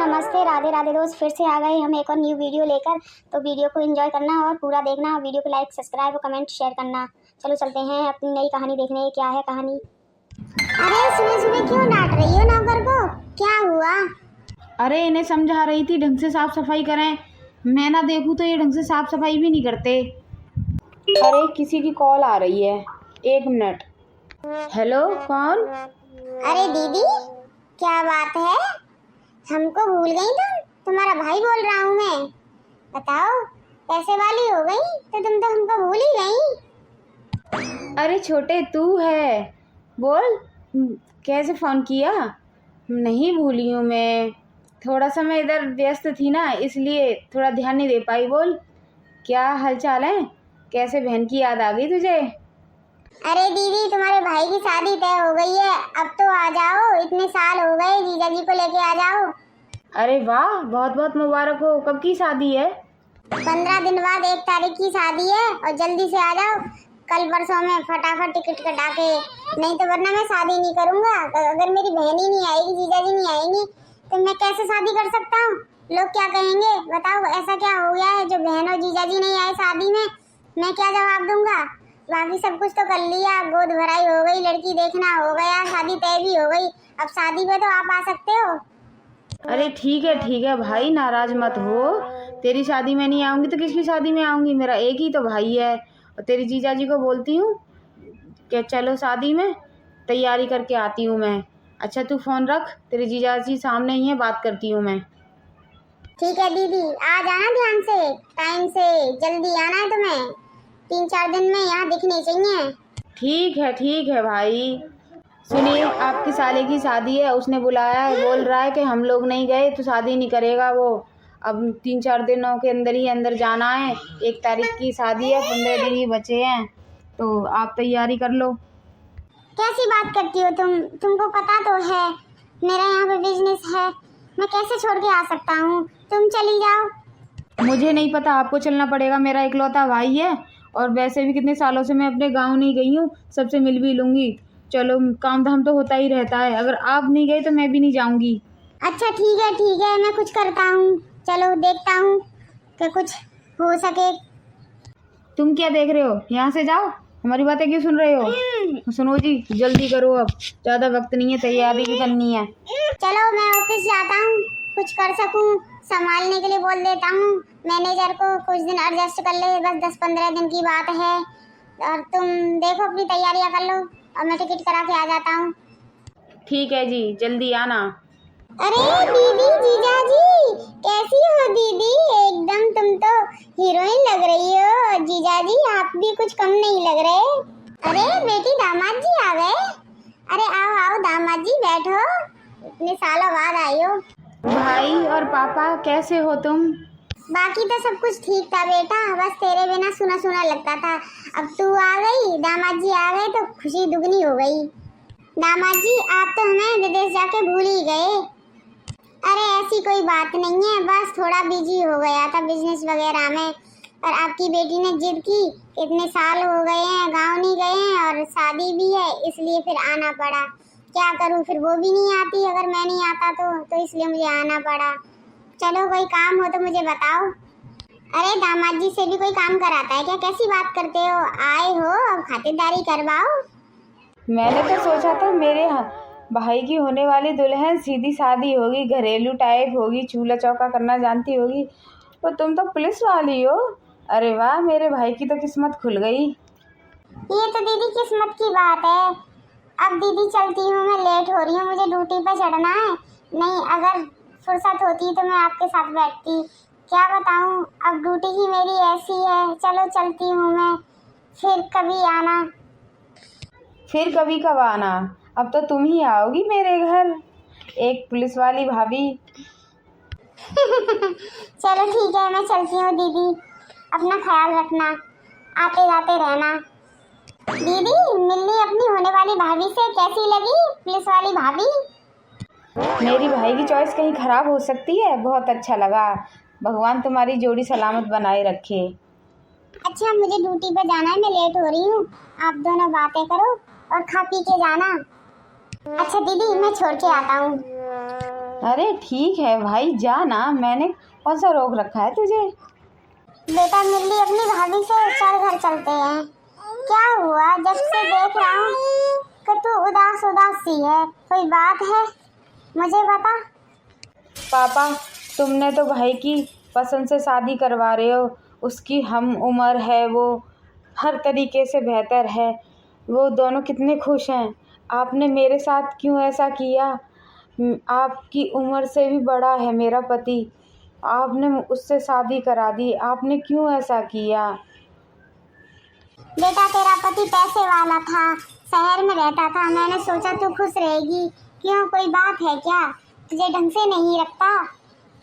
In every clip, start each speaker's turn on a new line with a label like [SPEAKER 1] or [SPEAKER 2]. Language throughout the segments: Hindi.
[SPEAKER 1] नमस्ते, राधे राधे दोस्त। फिर से आ गए हम एक और न्यू वीडियो लेकर। तो वीडियो को एंजॉय करना और पूरा देखना। वीडियो को लाइक, सब्सक्राइब और कमेंट शेयर करना। चलो चलते हैं अपनी नई कहानी देखने। क्या है कहानी? अरे सुबह सुबह क्यों डांट रही हो नौकर को? क्या हुआ?
[SPEAKER 2] अरे इन्हें समझा रही थी ढंग से साफ सफाई करें। मैं ना देखूं तो ये ढंग से साफ सफाई भी नहीं करते। अरे किसी की कॉल आ रही है, 1 मिनट। हेलो, कौन?
[SPEAKER 1] अरे दीदी, क्या बात है? हमको भूल गई तुम? तुम्हारा भाई बोल रहा हूँ मैं। बताओ, पैसे वाली हो गई तो तुम तो हमको भूल ही गई।
[SPEAKER 2] अरे छोटे, तू है? बोल, कैसे फ़ोन किया? नहीं भूली हूँ मैं, थोड़ा सा मैं इधर व्यस्त थी ना, इसलिए थोड़ा ध्यान नहीं दे पाई। बोल, क्या हालचाल है? कैसे बहन की याद आ गई तुझे?
[SPEAKER 1] अरे दीदी, तुम्हारे भाई की शादी तय हो गई है, अब तो आ जाओ। इतने साल हो गए, जीजा जी को लेके आ जाओ।
[SPEAKER 2] अरे वाह, बहुत बहुत मुबारक हो। कब की शादी है?
[SPEAKER 1] 15 दिन बाद 1 तारीख की शादी है और जल्दी से आ जाओ। कल परसों में फटाफट टिकट कटा के, नहीं तो वरना मैं शादी नहीं करूंगा। अगर मेरी बहन ही नहीं आएगी, जीजा जी नहीं आएंगी, तो मैं कैसे शादी कर सकता हूँ? लोग क्या कहेंगे? बताओ, ऐसा क्या हो गया है जो बहन और जीजा जी नहीं आए शादी में? मैं क्या जवाब दूंगा? बाकी सब कुछ तो कर लिया, गोद भराई हो गई, लड़की देखना हो गया, शादी तय भी हो गई। अब शादी में तो आप आ सकते हो।
[SPEAKER 2] अरे ठीक है भाई, नाराज मत हो। तेरी शादी में नहीं आऊँगी तो किसकी शादी में आऊँगी? मेरा एक ही तो भाई है। और तेरी जीजा जी को बोलती हूँ कि चलो शादी में तैयारी करके आती हूँ मैं। अच्छा तू फ़ोन रख, तेरे जीजा जी सामने ही है, बात करती हूँ मैं।
[SPEAKER 1] ठीक है दीदी, आ जाना ध्यान से, टाइम से, जल्दी आना है तुम्हें। 3-4 दिन में यहाँ दिखने चाहिए।
[SPEAKER 2] ठीक है भाई। सुनिए, आपकी साले की शादी है, उसने बुलाया है, बोल रहा है कि हम लोग नहीं गए तो शादी नहीं करेगा वो। अब 3-4 दिनों के अंदर ही अंदर जाना है। 1 तारीख की शादी है, 15 दिन ही बचे हैं, तो आप तैयारी कर लो।
[SPEAKER 1] कैसी बात करती हो तुम? तुमको पता तो है मेरा यहाँ पे बिजनेस है, मैं कैसे छोड़ के आ सकता हूँ? तुम चली जाओ।
[SPEAKER 2] मुझे नहीं पता, आपको चलना पड़ेगा। मेरा इकलौता भाई है और वैसे भी कितने सालों से मैं अपने गाँव नहीं गई हूँ, सबसे मिल भी लूँगी। चलो, काम धाम तो होता ही रहता है। अगर आप नहीं गए तो मैं भी नहीं जाऊँगी।
[SPEAKER 1] अच्छा ठीक है, मैं कुछ करता हूँ। चलो देखता हूँ कि कुछ हो सके।
[SPEAKER 2] तुम क्या देख रहे हो? यहाँ से जाओ, हमारी बातें क्यों सुन रहे हो? सुनो जी, जल्दी करो, अब ज़्यादा वक्त नहीं है, तैयारी भी करनी है।
[SPEAKER 1] चलो मैं ऑफिस जाता हूँ, कुछ कर सकूँ संभालने के लिए बोल देता हूँ मैनेजर को, कुछ दिन एडजस्ट कर ले, बस 10-15 दिन की बात है। और तुम देखो अपनी तैयारियाँ कर लो और मैं टिकट करा के आ जाता हूँ।
[SPEAKER 2] ठीक है जी, जल्दी आना।
[SPEAKER 1] अरे दीदी, जीजा जी, कैसी हो दीदी? एकदम तुम तो हीरोइन लग रही हो। जीजा जी आप भी कुछ कम नहीं लग रहे। अरे बेटी, दामाद जी आ गए। अरे आओ आओ दामाद जी, बैठो, इतने सालों बाद आई हो।
[SPEAKER 2] भाई और पापा, कैसे हो तुम?
[SPEAKER 1] बाकी तो सब कुछ ठीक था बेटा, बस तेरे बिना सुना सुना लगता था। अब तू आ गई, दामाद जी आ गए तो खुशी दुगनी हो गई। दामाद जी, आप तो हमें विदेश जाके भूल ही गए। अरे ऐसी कोई बात नहीं है, बस थोड़ा बिजी हो गया था बिजनेस वगैरह में। और आपकी बेटी ने जिद की, इतने साल हो गए हैं गांव नहीं गए हैं और शादी भी है, इसलिए फिर आना पड़ा। क्या करूं, फिर वो भी नहीं आती अगर मैं नहीं आता तो इसलिए मुझे आना पड़ा। चलो कोई काम हो तो मुझे बताओ। अरे दामाद जी से भी कोई काम कराता है क्या? कैसी बात करते हो? आए हो, अब खातिरदारी करवाओ।
[SPEAKER 2] मैंने तो सोचा था मेरे भाई की होने वाली दुल्हन सीधी सादी होगी, घरेलू टाइप होगी, चूल्हा चौका करना जानती होगी, तो तुम तो पुलिस वाली हो। अरे वाह, मेरे भाई की तो किस्मत खुल गई।
[SPEAKER 1] ये तो दीदी किस्मत की बात है। अब दीदी चलती हूँ, मैं लेट हो रही हूँ, मुझे ड्यूटी पे चढ़ना है। नहीं, अगर फुर्सत होती तो मैं आपके साथ बैठती। क्या बताऊँ, अब ड्यूटी ही मेरी ऐसी है। चलो चलती हूँ मैं, फिर कभी आना।
[SPEAKER 2] फिर कभी कब आना? अब तो तुम ही आओगी मेरे घर, एक पुलिस वाली भाभी।
[SPEAKER 1] चलो ठीक है, मैं चलती हूँ दीदी, अपना ख्याल रखना, आते जाते रहना। दीदी, मिलनी अपनी होने वाली भाभी से कैसी लगी, पुलिस वाली भाभी?
[SPEAKER 2] मेरी भाई की चॉइस कहीं खराब हो सकती है? बहुत अच्छा लगा, भगवान तुम्हारी जोड़ी सलामत बनाए रखे।
[SPEAKER 1] अच्छा, मुझे ड्यूटी पे जाना है, मैं लेट हो रही हूँ। आप दोनों बातें करो और खा पी के जाना। अच्छा दीदी, मैं छोड़ के आता हूँ।
[SPEAKER 2] अरे ठीक है भाई, जा ना, मैंने कौन सा रोक रखा है तुझे।
[SPEAKER 1] बेटा मिल ली अपनी भाभी से, चल घर चलते हैं। क्या हुआ, जब से देख रहा हूँ कि तू उदास उदास सी है, कोई बात है मुझे बता।
[SPEAKER 2] पापा, तुमने तो भाई की पसंद से शादी करवा रहे हो, उसकी हम उम्र है, वो हर तरीके से बेहतर है, वो दोनों कितने खुश हैं। आपने मेरे साथ क्यों ऐसा किया? आपकी उम्र से भी बड़ा है मेरा पति, आपने उससे शादी करा दी, आपने क्यों ऐसा किया?
[SPEAKER 1] बेटा तेरा पति पैसे वाला था, शहर में रहता था, मैंने सोचा तू खुश रहेगी। क्यों, कोई बात है क्या? तुझे ढंग से नहीं रखता?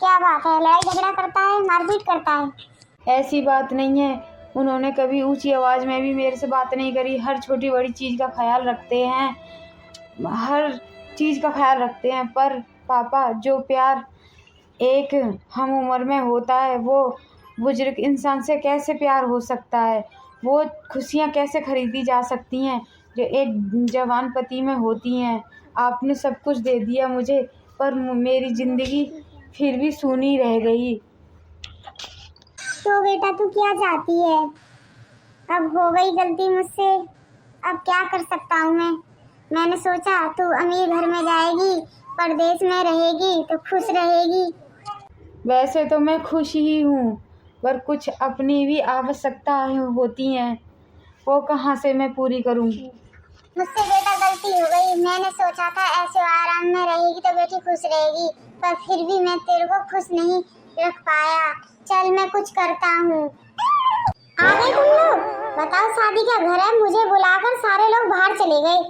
[SPEAKER 1] क्या बात है, लड़ाई झगड़ा करता है, मारपीट करता है?
[SPEAKER 2] ऐसी बात नहीं है, उन्होंने कभी ऊंची आवाज़ में भी मेरे से बात नहीं करी। हर छोटी बड़ी चीज़ का ख्याल रखते हैं, हर चीज़ का ख्याल रखते हैं। पर पापा, जो प्यार एक हम उम्र में होता है, वो बुजुर्ग इंसान से कैसे प्यार हो सकता है? वो खुशियाँ कैसे खरीदी जा सकती हैं जो एक जवान पति में होती हैं? आपने सब कुछ दे दिया मुझे, पर मेरी ज़िंदगी फिर भी सूनी रह गई।
[SPEAKER 1] तो बेटा तू क्या चाहती है? अब हो गई गलती मुझसे, अब क्या कर सकता हूँ मैंने सोचा तू अमीर घर में जाएगी, परदेश में रहेगी तो खुश रहेगी।
[SPEAKER 2] वैसे तो मैं खुश ही हूँ, पर कुछ अपनी भी आवश्यकता होती हैं, वो कहाँ से मैं पूरी करूँ?
[SPEAKER 1] मुझसे बेटा गलती हो गई, मैंने सोचा था ऐसे आराम में रहेगी तो बेटी खुश रहेगी, पर फिर भी मैं तेरे को खुश नहीं रख पाया। चल मैं कुछ करता हूँ। आ गए तुम लोग? बताओ शादी का घर है, मुझे बुलाकर सारे लोग बाहर चले गए।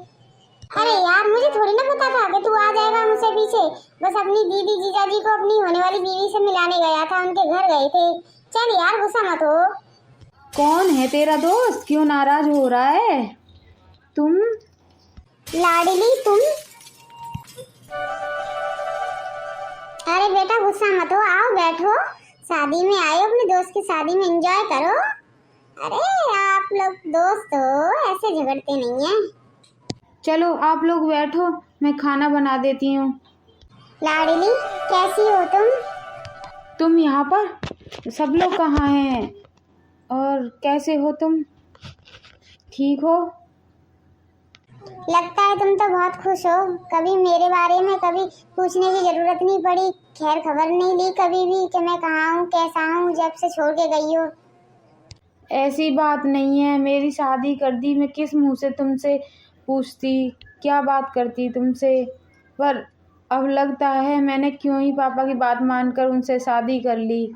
[SPEAKER 1] अरे यार, मुझे थोड़ी ना पता था कि तू आ जाएगा मुझसे पीछे। बस अपनी दीदी जीजाजी को अपनी होने वाली बीवी से मिलाने गया था, उनके घर गए थे। चल यार, गुस्सा मत हो।
[SPEAKER 2] कौन है तेरा दोस्त, क्यों नाराज हो रहा है? तुम
[SPEAKER 1] लाडली तुम? अरे बेटा गुस्सा मत हो, आओ बैठो। शादी में आए हो, अपने दोस्त की शादी में एंजॉय करो। अरे आप लोग दोस्त हो, ऐसे झगड़ते नहीं हैं।
[SPEAKER 2] चलो आप लोग बैठो, मैं खाना बना देती हूँ।
[SPEAKER 1] लाडली कैसी हो तुम?
[SPEAKER 2] तुम यहाँ पर? सब लोग कहाँ हैं और कैसे हो तुम? ठीक हो?
[SPEAKER 1] लगता है तुम तो बहुत खुश हो। कभी मेरे बारे में कभी पूछने की जरूरत नहीं पड़ी, खैर खबर नहीं ली कभी भी कि मैं कहाँ हूँ कैसा हूँ जब से छोड़ के गई हो।
[SPEAKER 2] ऐसी बात नहीं है, मेरी शादी कर दी, मैं किस मुंह से तुमसे पूछती, क्या बात करती तुमसे। पर अब लगता है मैंने क्यों ही पापा की बात मानकर उनसे शादी कर ली।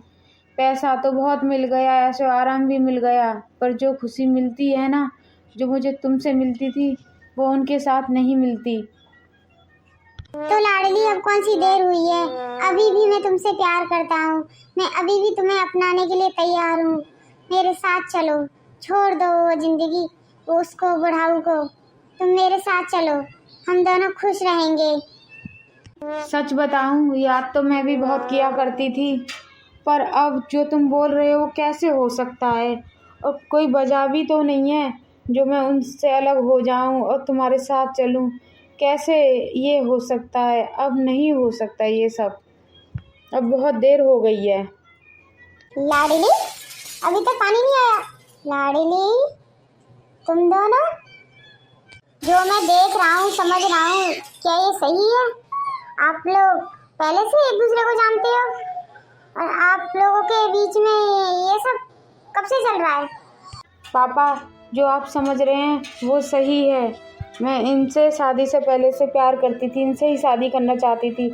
[SPEAKER 2] पैसा तो बहुत मिल गया, ऐसे आराम भी मिल गया, पर जो खुशी मिलती है ना, जो मुझे तुमसे मिलती थी, वो उनके साथ नहीं मिलती।
[SPEAKER 1] तो लाडली अब कौन सी देर हुई है, अभी भी मैं तुमसे प्यार करता हूँ, मैं अभी भी तुम्हें अपनाने के लिए तैयार हूँ। मेरे साथ चलो, छोड़ दो वो जिंदगी, वो उसको बुढ़ाऊ को, तुम मेरे साथ चलो, हम दोनों खुश रहेंगे।
[SPEAKER 2] सच बताऊं, याद तो मैं भी बहुत किया करती थी, पर अब जो तुम बोल रहे हो वो कैसे हो सकता है? और कोई वजह भी तो नहीं है जो मैं उनसे अलग हो जाऊं और तुम्हारे साथ चलूं। कैसे ये हो सकता है? अब नहीं हो सकता ये सब, अब बहुत देर हो गई है।
[SPEAKER 1] लाडली अभी तक पानी नहीं आया। लाडली तुम दोनों, जो मैं देख रहा हूँ समझ रहा हूँ, क्या ये सही है? आप लोग पहले से एक दूसरे को जानते हो और आप लोगों के बीच में ये सब कब से चल रहा है?
[SPEAKER 2] पापा, जो आप समझ रहे हैं वो सही है। मैं इनसे शादी से पहले से प्यार करती थी, इनसे ही शादी करना चाहती थी।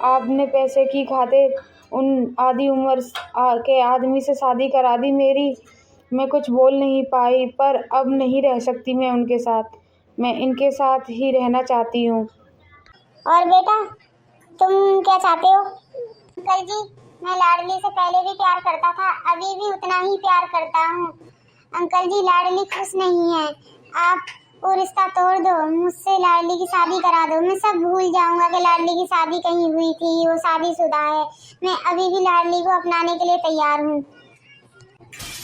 [SPEAKER 2] आपने पैसे की खातिर उन आधी उम्र के आदमी से शादी करा दी मेरी। मैं कुछ बोल नहीं पाई, पर अब नहीं रह सकती मैं उनके साथ, मैं इनके साथ ही रहना चाहती हूँ।
[SPEAKER 1] और बेटा तुम क्या चाहते हो? अंकल जी, मैं लाडली से पहले भी प्यार करता था, अभी भी उतना ही प्यार करता हूँ। अंकल जी लाडली खुश नहीं है, आप वो रिश्ता तोड़ दो, मुझसे लाडली की शादी करा दो। मैं सब भूल जाऊंगा कि लाडली की शादी कहीं हुई थी, वो शादीशुदा है। मैं अभी भी लाडली को अपनाने के लिए तैयार हूँ।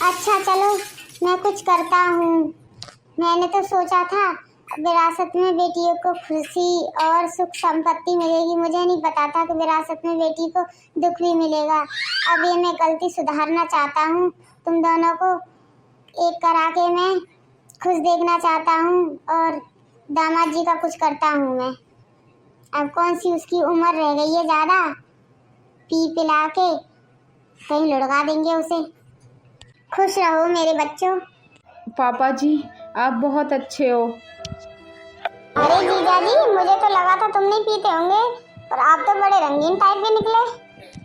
[SPEAKER 1] अच्छा चलो मैं कुछ करता हूँ। मैंने तो सोचा था विरासत में बेटियों को खुशी और सुख संपत्ति मिलेगी। मुझे नहीं पता था कि विरासत में बेटी को दुख भी मिलेगा। अब ये मैं गलती सुधारना चाहता हूँ। तुम दोनों को एक करा के मैं खुश देखना चाहता हूँ और दामाद जी का कुछ करता हूँ मैं। अब कौन सी उसकी उम्र रह गई है ज़्यादा, पी पिला के कहीं लुढ़का देंगे उसे। खुश रहो मेरे बच्चों।
[SPEAKER 2] पापा जी आप बहुत अच्छे हो।
[SPEAKER 1] अरे जीजा जी, मुझे तो लगा था तुम नहीं पीते होंगे, पर आप तो बड़े रंगीन टाइप के निकले।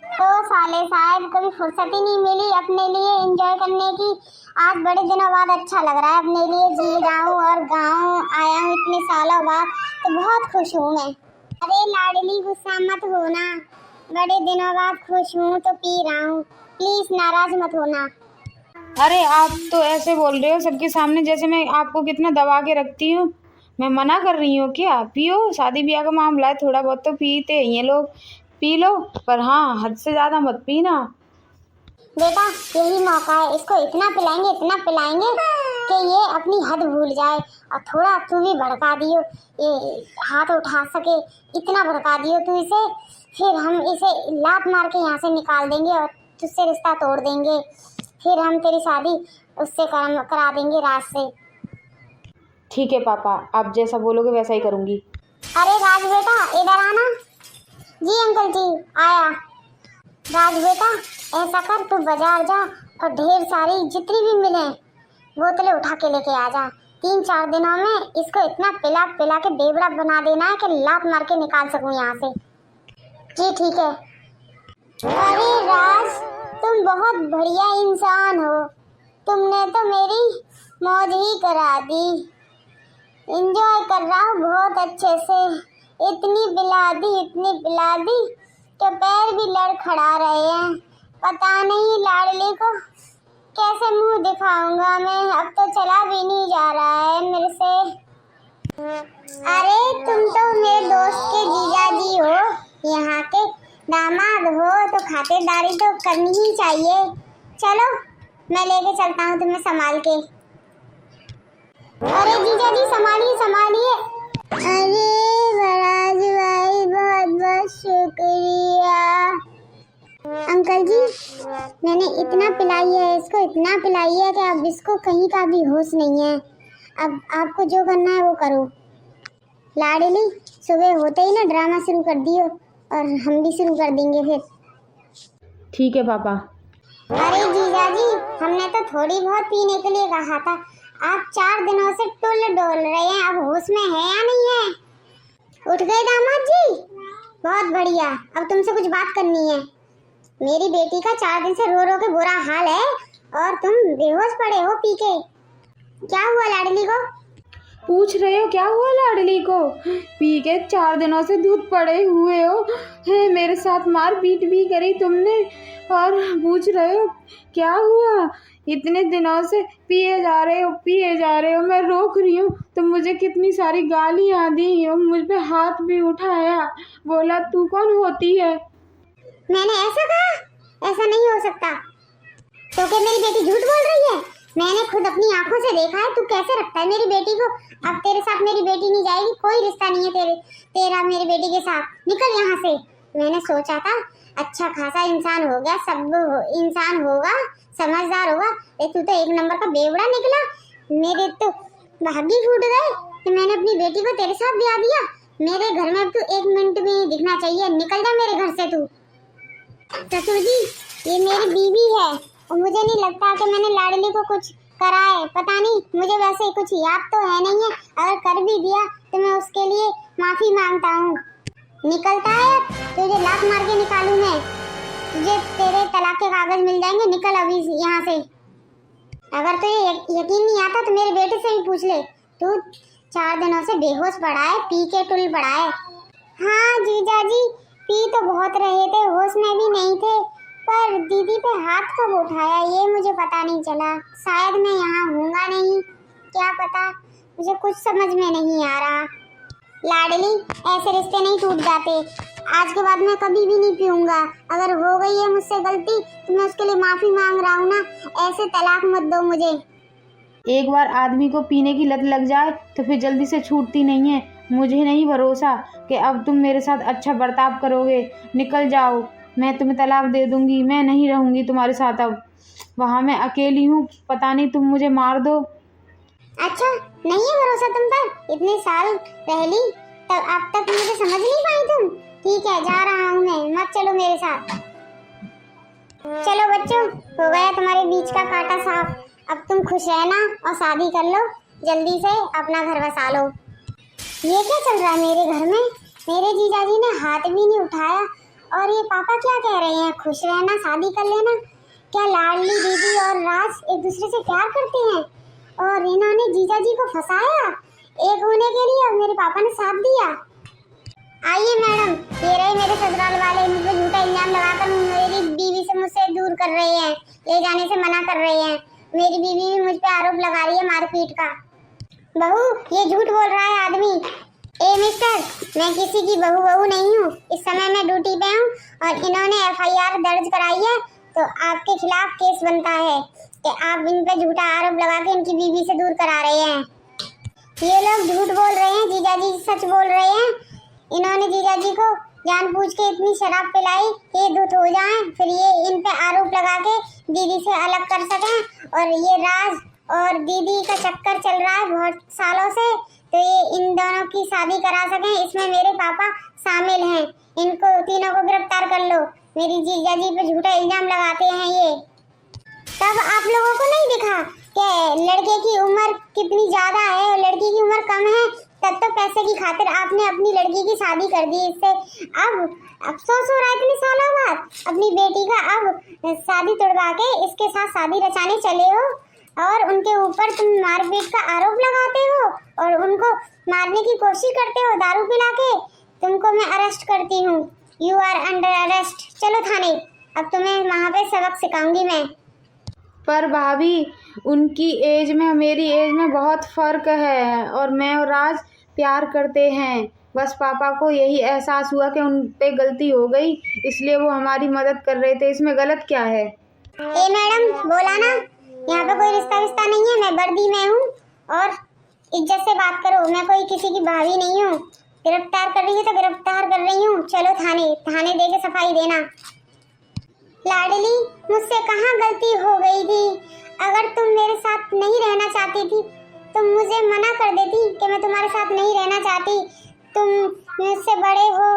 [SPEAKER 1] तो साले साहब कभी फुर्सत ही नहीं मिली अपने लिए एंजॉय करने की। आज बड़े दिनों बाद अच्छा लग रहा है, अपने लिए जी रहा हूँ और गाँव आया हूँ इतने सालों बाद, तो बहुत खुश हूँ मैं। अरे लाडली गुस्सा मत होना, बड़े दिनों बाद खुश हूँ तो पी रहा हूँ, प्लीज नाराज मत होना।
[SPEAKER 2] अरे आप तो ऐसे बोल रहे हो सबके सामने जैसे मैं आपको कितना दबा के रखती हूँ। मैं मना कर रही हूँ क्या? पियो, शादी ब्याह का मामला है, थोड़ा बहुत तो पीते हैं ये लोग, पी लो, पर हाँ हद से ज़्यादा मत पीना।
[SPEAKER 1] बेटा यही मौका है, इसको इतना पिलाएंगे कि ये अपनी हद भूल जाए। और थोड़ा तू भी भड़का दियो, ये हाथ उठा सके इतना भड़का दियो तू इसे, फिर हम इसे लात मार के यहाँ से निकाल देंगे और तुझसे रिश्ता तोड़ देंगे। फिर हम तेरी शादी उससे करा देंगे राज से।
[SPEAKER 2] ठीक है पापा, आप जैसा बोलोगे वैसा ही करूँगी।
[SPEAKER 1] अरे राज बेटा इधर आना। जी अंकल जी आया। राज बेटा ऐसा कर, तू बाजार जा और ढेर सारी जितनी भी मिले बोतलें उठा के लेके आ जा। 3-4 दिनों में इसको इतना पिला पिला के बेवड़ा बना देना है कि लात मार के निकाल सकूं यहाँ से। जी ठीक है। अरे राज तुम बहुत बढ़िया इंसान हो, तुमने तो मेरी मौज ही करा दी। एंजॉय कर रहा हूँ बहुत अच्छे से, इतनी पिला दी कि पैर भी लड़खड़ा रहे हैं। पता नहीं लाडली को कैसे मुंह दिखाऊंगा मैं, अब तो चला भी नहीं जा रहा है मेरे से। अरे तुम तो मेरे दोस्त के जीजा जी हो, यहाँ के दामाद हो, तो खातिरदारी तो करनी ही चाहिए। चलो मैं लेके चलता हूँ तुम्हें संभाल के। अरे जीजा जी संभालिए। अरे बराज भाई बहुत बहुत शुक्रिया। अंकल जी मैंने इतना पिलाई है इसको, इतना पिलाई है कि अब इसको कहीं का भी होश नहीं है। अब आपको जो करना है वो करो। लाडली सुबह होते ही ना ड्रामा शुरू कर दियो और हम भी शुरू कर देंगे फिर।
[SPEAKER 2] ठीक है पापा।
[SPEAKER 1] अरे जीजा जी हमने तो थोड़ी बहुत पीने के लिए कहा था, आप 4 दिनों से टुल डोल रहे हैं, अब होश में है या नहीं है? उठ गए दामाद जी? बहुत बढ़िया। अब तुमसे कुछ बात करनी है। मेरी बेटी का 4 दिन से रो रो के बुरा हाल है और तुम बेहोश पड़े हो पी के। क्या हुआ लाडली को?
[SPEAKER 2] पूछ रहे हो क्या हुआ लाडली को? पी के 4 दिनों से दूध पड़े हुए हो, है मेरे साथ मार पीट भी करी तुमने और पूछ रहे हो क्या हुआ? इतने दिनों से पिए जा रहे हो, मैं रोक रही हूँ तो मुझे कितनी सारी गालियाँ दी हो, मुझ पे हाथ भी उठाया, बोला तू कौन होती है।
[SPEAKER 1] मैंने ऐसा कहा? ऐसा नहीं हो सकता। तो क्या मेरी बेटी झूठ बोल रही है? मैंने खुद अपनी आंखों से देखा है। तू कैसे रखता है मेरी बेटी को? अब तेरे साथ मेरी बेटी नहीं जाएगी, कोई रिश्ता नहीं है तेरा मेरी बेटी के साथ। निकल यहाँ से। मैंने सोचा था अच्छा खासा इंसान हो गया, सब इंसान होगा, समझदार होगा, तू तो एक नंबर का बेवड़ा निकला। मेरे तो भाग्य फूट गए कि मैंने अपनी बेटी को तेरे साथ ब्याह दिया। मेरे घर में अब तू 1 मिनट भी नहीं दिखना चाहिए। निकल जा मेरे घर से तू। ससुर जी ये मेरी बीवी है और मुझे नहीं लगता कि मैंने लाडली को कुछ करा है। पता नहीं, मुझे वैसे कुछ याद तो है नहीं है। अगर कर भी दिया तो मैं उसके लिए माफी मांगता हूँ। निकलता है तुझे लात मार के निकालूं मैं, तुझे तेरे तलाक के कागज मिल जाएंगे। निकल अभी यहाँ से। अगर तुझे यकीन नहीं आता तो मेरे बेटे से भी पूछ ले। तू 4 दिनों से बेहोश पड़ा है, पी के टुल पड़ा है। हाँ जीजा जी पी तो बहुत रहे थे, होश में भी नहीं थे, पर दीदी पे हाथ कब उठाया ये मुझे पता नहीं चला। शायद मैं यहाँ हूँगा नहीं, क्या पता, मुझे कुछ समझ में नहीं आ रहा। लाडली ऐसे रिश्ते नहीं टूट जाते। आज के बाद मैं कभी भी नहीं पीऊँगा। अगर हो गई है मुझसे गलती तो मैं उसके लिए माफ़ी मांग रहा हूँ ना। ऐसे तलाक मत दो मुझे।
[SPEAKER 2] एक बार आदमी को पीने की लत लग जाए तो फिर जल्दी से छूटती नहीं है। मुझे नहीं भरोसा कि अब तुम मेरे साथ अच्छा बर्ताव करोगे। निकल जाओ, मैं तुम्हें तलाक दे दूंगी। मैं नहीं रहूंगी तुम्हारे साथ अब। वहाँ मैं अकेली हूँ, पता नहीं तुम मुझे मार दो।
[SPEAKER 1] अच्छा, नहीं है भरोसा तुम पर? इतने साल रह ली, तब अब तक मुझे समझ नहीं पाई तुम? ठीक है, जा रहा हूँ मैं, मत चलो मेरे साथ। चलो बच्चों, हो गया तुम्हारे बीच का कांटा साफ। अब तुम खुश रहना और शादी कर लो, जल्दी से अपना घर बसा लो। ये क्या चल रहा है मेरे घर में? मेरे जीजाजी ने हाथ भी नहीं उठाया और ये पापा क्या कह रहे हैं? खुश रहना, शादी कर लेना। क्या लाडली दीदी और राज एक दूसरे से प्यार करते हैं और इन्होंने जीजाजी को फंसाया एक होने के लिए और मेरे पापा ने साथ दिया? आइए मैडम, ये रहे मेरे ससुराल वाले। मुझ पर झूठा इल्जाम लगाकर मेरी बीवी से मुझसे दूर कर रहे हैं, ले जाने से मना कर रहे हैं। मेरी बीवी भी मुझ पे आरोप लगा रही है मारपीट का। बहू, ये झूठ बोल रहा है आदमी। ए मिस्टर, मैं किसी की बहू नहीं हूँ। इस समय मैं ड्यूटी पे हूँ और इन्होंने FIR दर्ज कराई है, तो आपके खिलाफ केस बनता है कि आप इन पे झूठा आरोप लगा के इनकी बीवी से दूर करा रहे हैं। ये लोग झूठ बोल रहे हैं, जीजाजी सच बोल रहे हैं। इन्होंने जीजाजी को जानबूझ के इतनी शराब पिलाई कि ये धुत हो जाएं, फिर ये इन पे आरोप लगा के दीदी से अलग कर सकें। और ये राज और दीदी का चक्कर चल रहा है बहुत सालों से, तो ये इन दोनों की शादी करा सकें। इसमें मेरे पापा शामिल हैं। इनको तीनों को गिरफ्तार कर लो। मेरी जीजाजी पे झूठा इल्जाम लगाते हैं ये। तब आप लोगों को नहीं दिखा कि लड़के की उम्र कितनी ज्यादा है और लड़की की उम्र कम है? तब तो पैसे की खातिर आपने अपनी लड़की की शादी कर दी इससे। अब अफसोस हो रहा है इतने सालों बाद अपनी बेटी का। अब शादी तोड़वा के इसके साथ शादी रचाने चले हो और उनके ऊपर तुम मारपीट का आरोप लगाते हो और उनको मारने की कोशिश करते हो दारू पिला के। तुमको मैं अरेस्ट करती हूँ। You are under arrest. चलो थाने, अब तुम्हें वहाँ पे सबक सिखाऊंगी मैं।
[SPEAKER 2] पर भाभी, उनकी एज में मेरी एज में बहुत फ़र्क है और मैं और राज प्यार करते हैं। बस पापा को यही एहसास हुआ कि उन पे गलती हो गई, इसलिए वो हमारी मदद कर रहे थे। इसमें गलत क्या है?
[SPEAKER 1] ए मैडम, बोला ना, यहाँ पे कोई रिश्ता नहीं है। मैं वर्दी में हूँ और इज्जत से बात करो। मैं कोई किसी की भाभी नहीं हूँ। गिरफ्तार कर रही है तो गिरफ्तार कर रही हूँ। चलो थाने दे के सफाई देना। लाडली, मुझसे कहाँ गलती हो गई थी? अगर तुम मेरे साथ नहीं रहना चाहती थी तुम मुझे मना कर देती कि मैं तुम्हारे साथ नहीं रहना चाहती। तुम मुझसे बड़े हो,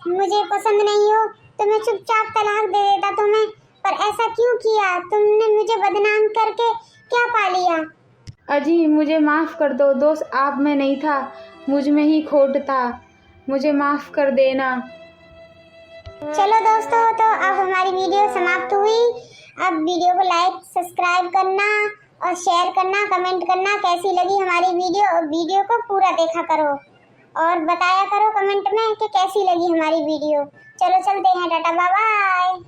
[SPEAKER 1] मुझे पसंद नहीं हो, तो मैं चुपचाप तलाक दे देता तुम्हें। पर ऐसा क्यों किया? तुमने मुझे बदनाम करके क्या पा लिया?
[SPEAKER 2] अजी, मुझे माफ़ कर दो। दोस्त आप में नहीं था, मुझ में ही खोट था। मुझे माफ़ कर देना।
[SPEAKER 1] चलो दोस्तों, तो अब हमारी वीडियो समाप्त हुई। अब वीडियो को लाइक सब्सक्राइब करना और शेयर करना, कमेंट करना कैसी लगी हमारी वीडियो, और वीडियो को पूरा देखा करो और बताया करो कमेंट में कि कैसी लगी हमारी वीडियो। चलो चलते हैं, टाटा बाय बाय।